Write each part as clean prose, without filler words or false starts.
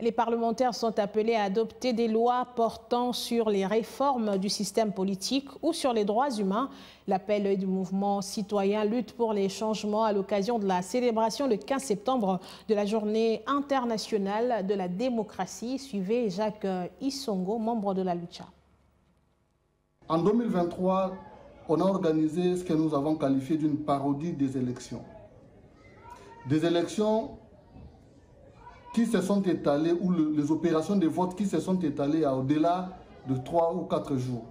Les parlementaires sont appelés à adopter des lois portant sur les réformes du système politique ou sur les droits humains. L'appel du mouvement citoyen lutte pour les changements à l'occasion de la célébration le 15 septembre de la journée internationale de la démocratie. Suivez Jacques Isongo, membre de la Lucha. En 2023, on a organisé ce que nous avons qualifié d'une parodie des élections. Des élections qui se sont étalées, ou les opérations de vote qui se sont étalées au-delà de 3 ou 4 jours.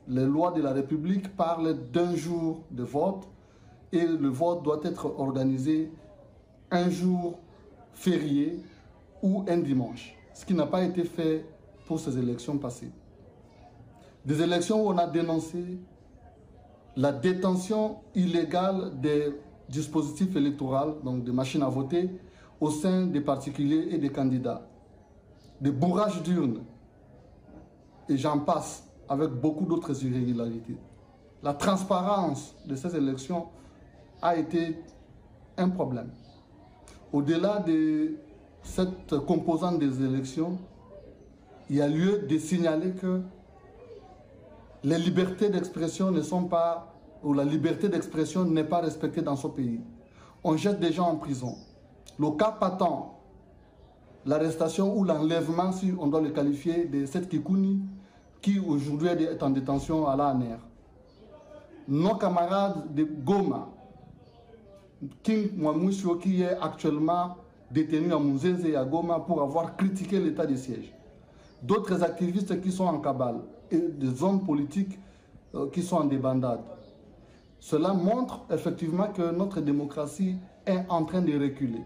Les lois de la République parlent d'un jour de vote et le vote doit être organisé un jour férié ou un dimanche, ce qui n'a pas été fait pour ces élections passées. Des élections où on a dénoncé la détention illégale des dispositifs électoraux, donc des machines à voter, au sein des particuliers et des candidats, des bourrages d'urnes, et j'en passe, avec beaucoup d'autres irrégularités. La transparence de ces élections a été un problème. Au-delà de cette composante des élections, il y a lieu de signaler que les libertés d'expression ne sont pas, ou la liberté d'expression n'est pas respectée dans ce pays. On jette des gens en prison. Le cas patent, l'arrestation ou l'enlèvement, si on doit le qualifier, de cette Kikouni, qui aujourd'hui est en détention à la ANR. Nos camarades de Goma, King Mwamoussio, qui est actuellement détenu à Mouzeze et à Goma pour avoir critiqué l'état de siège. D'autres activistes qui sont en cabale et des hommes politiques qui sont en débandade. Cela montre effectivement que notre démocratie est en train de reculer.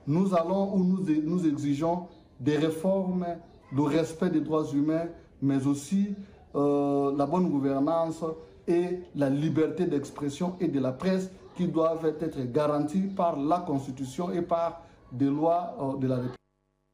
Nous allons ou nous exigeons des réformes, le respect des droits humains, mais aussi la bonne gouvernance et la liberté d'expression et de la presse qui doivent être garanties par la Constitution et par des lois de la République.